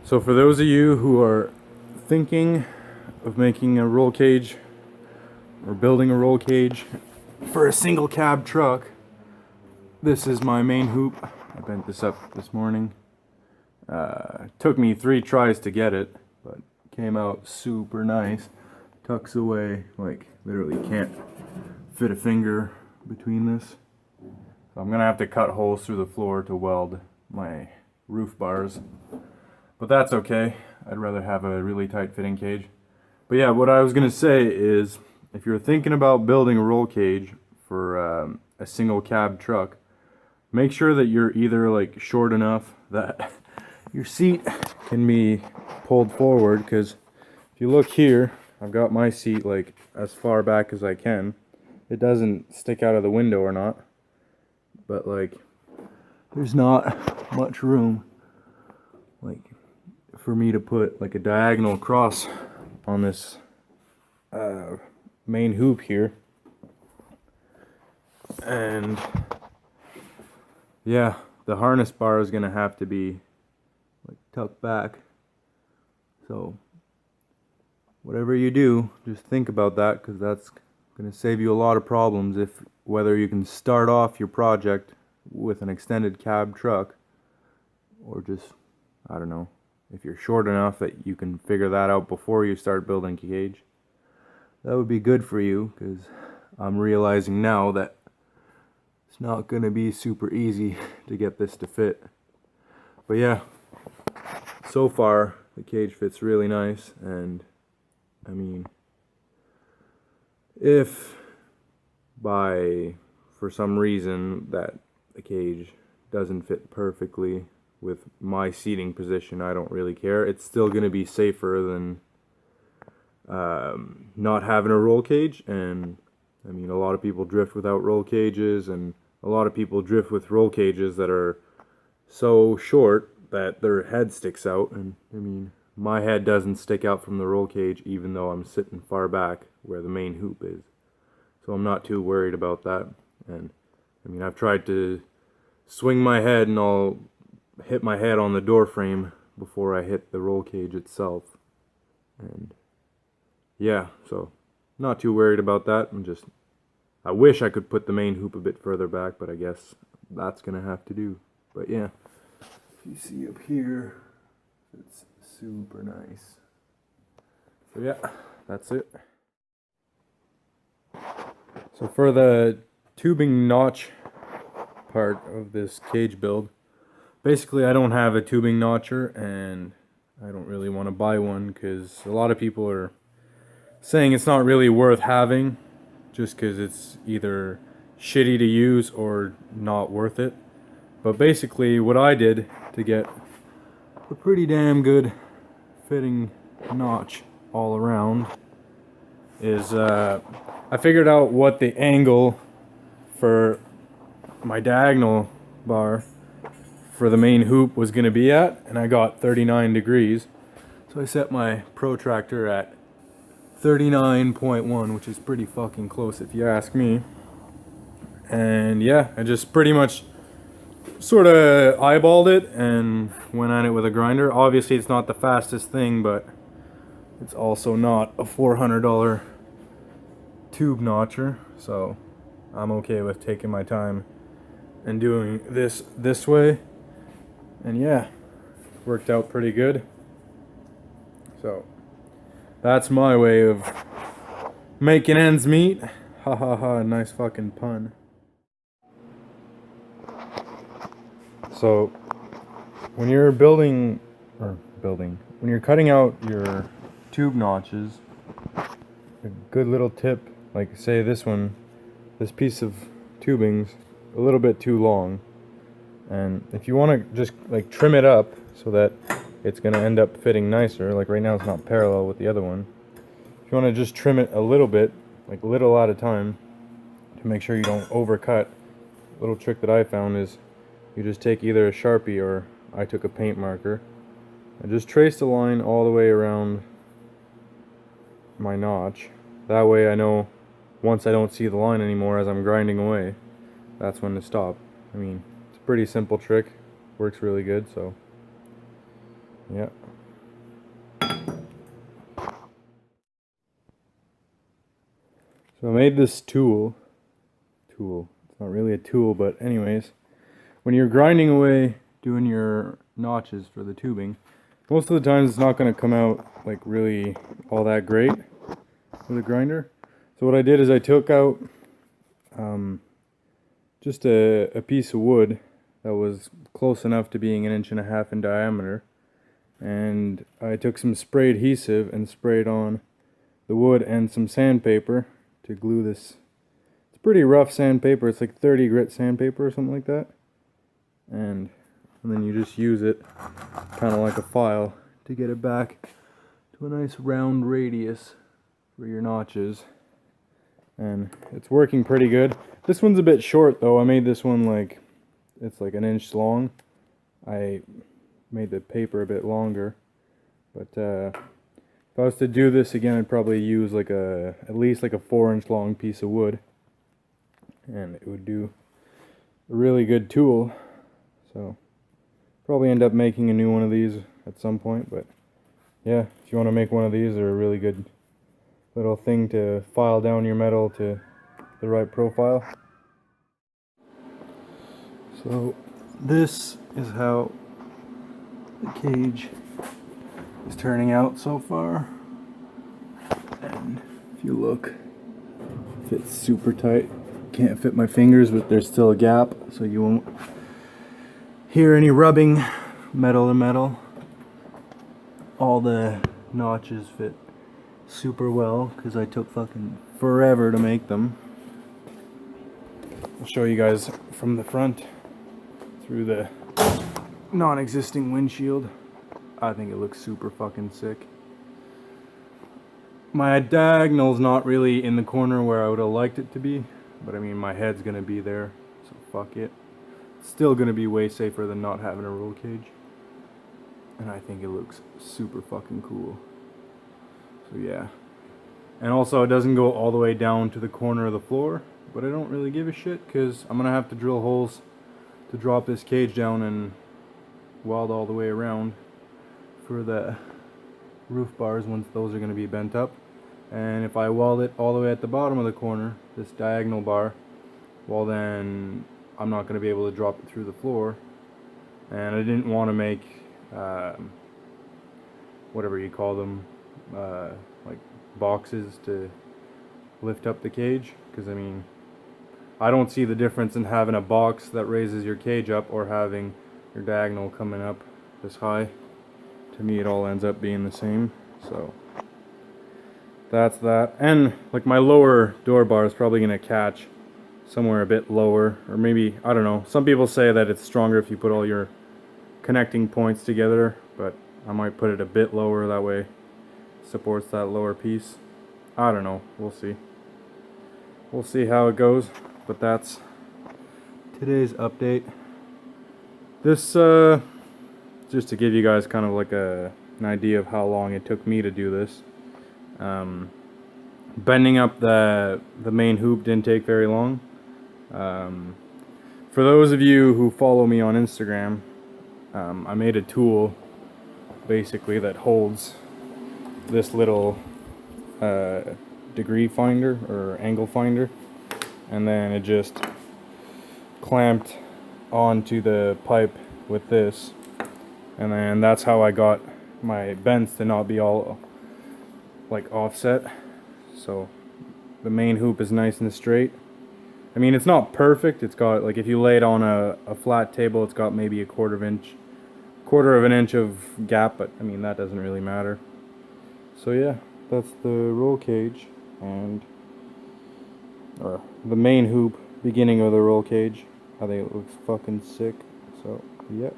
So for those of you who are thinking of making a roll cage or building a roll cage for a single cab truck, this is my main hoop. I bent this up this morning. Took me 3 tries to get it, but came out super nice. Tucks away, like literally can't fit a finger between this. So I'm gonna have to cut holes through the floor to weld my roof bars. But that's okay. I'd rather have a really tight fitting cage. But yeah, what I was gonna say is, if you're thinking about building a roll cage for a single cab truck, make sure that you're either like short enough that your seat can be pulled forward, because if you look here, I've got my seat like as far back as I can. It doesn't stick out of the window or not, but like there's not much room like for me to put like a diagonal cross on this main hoop here. And yeah, the harness bar is gonna have to be like tucked back. So whatever you do, just think about that, because that's gonna save you a lot of problems. If whether you can start off your project with an extended cab truck, or just, I don't know, if you're short enough that you can figure that out before you start building a cage, that would be good for you, because I'm realizing now that it's not gonna be super easy to get this to fit. But yeah, so far the cage fits really nice. And I mean, if for some reason that the cage doesn't fit perfectly with my seating position, I don't really care. It's still going to be safer than not having a roll cage. And I mean, a lot of people drift without roll cages, and a lot of people drift with roll cages that are so short that their head sticks out. And I mean, my head doesn't stick out from the roll cage even though I'm sitting far back where the main hoop is. So I'm not too worried about that. And I mean, I've tried to swing my head and I'll hit my head on the door frame before I hit the roll cage itself. And yeah, so not too worried about that. I wish I could put the main hoop a bit further back, but I guess that's gonna have to do. But yeah, if you see up here, it's super nice. So yeah, that's it. So for the tubing notch part of this cage build, basically I don't have a tubing notcher, and I don't really want to buy one because a lot of people are saying it's not really worth having, just because it's either shitty to use or not worth it. But basically what I did to get a pretty damn good fitting notch all around is I figured out what the angle for my diagonal bar for the main hoop was going to be at, and I got 39 degrees. So I set my protractor at 39.1, which is pretty fucking close if you ask me. And yeah, I just pretty much sort of eyeballed it and went at it with a grinder. Obviously it's not the fastest thing, but it's also not a $400 tube notcher, so I'm okay with taking my time and doing this way. And yeah, worked out pretty good. So that's my way of making ends meet. Ha ha ha, nice fucking pun. So when you're when you're cutting out your tube notches, a good little tip, like say this piece of tubing's a little bit too long, and if you want to just like trim it up so that it's going to end up fitting nicer, like right now it's not parallel with the other one. If you want to just trim it a little bit, like little at a time, to make sure you don't overcut, a little trick that I found is you just take either a Sharpie, or I took a paint marker, and just trace the line all the way around my notch. That way I know once I don't see the line anymore as I'm grinding away, that's when to stop. I mean, it's a pretty simple trick, works really good. So yeah. So I made this tool. It's not really a tool, but anyways, when you're grinding away doing your notches for the tubing, most of the times it's not going to come out like really all that great with a grinder. So what I did is I took out just a piece of wood that was close enough to being 1.5 inches in diameter, and I took some spray adhesive and sprayed on the wood and some sandpaper to glue this. It's pretty rough sandpaper. It's like 30 grit sandpaper or something like that, and then you just use it kind of like a file to get it back to a nice round radius for your notches, and it's working pretty good. This one's a bit short though. I made this one like, it's like 1 inch long. I made the paper a bit longer, but if I was to do this again, I'd probably use like at least like a 4-inch long piece of wood, and it would do a really good tool. So probably end up making a new one of these at some point, but yeah, if you want to make one of these, they're a really good little thing to file down your metal to the right profile. So this is how the cage is turning out so far, and if you look, it fits super tight. Can't fit my fingers, but there's still a gap, so you won't hear any rubbing metal to metal. All the notches fit super well because I took fucking forever to make them. I'll show you guys from the front through the non-existing windshield. I think it looks super fucking sick. My diagonal's not really in the corner where I would have liked it to be, but I mean my head's gonna be there, so fuck it. It's still gonna be way safer than not having a roll cage, and I think it looks super fucking cool. So yeah, and also it doesn't go all the way down to the corner of the floor, but I don't really give a shit because I'm gonna have to drill holes to drop this cage down and weld all the way around for the roof bars once those are going to be bent up. And if I weld it all the way at the bottom of the corner, this diagonal bar, well then I'm not going to be able to drop it through the floor. And I didn't want to make whatever you call them, like boxes to lift up the cage, because I mean I don't see the difference in having a box that raises your cage up or having your diagonal coming up this high. To me it all ends up being the same. So that's that. And like my lower door bar is probably going to catch somewhere a bit lower, or maybe, I don't know, some people say that it's stronger if you put all your connecting points together, but I might put it a bit lower, that way it supports that lower piece. I don't know, we'll see. We'll see how it goes. But that's today's update. This just to give you guys kind of like an idea of how long it took me to do this. Bending up the main hoop didn't take very long. For those of you who follow me on Instagram, I made a tool basically that holds this little degree finder or angle finder, and then it just clamped onto the pipe with this, and then that's how I got my bends to not be all like offset. So the main hoop is nice and straight. I mean, it's not perfect. It's got, like, if you lay it on a flat table, it's got maybe a quarter of an inch of gap, but I mean that doesn't really matter. So yeah, that's the roll cage, and or the main hoop, beginning of the roll cage. I think it looks fucking sick. So yeah.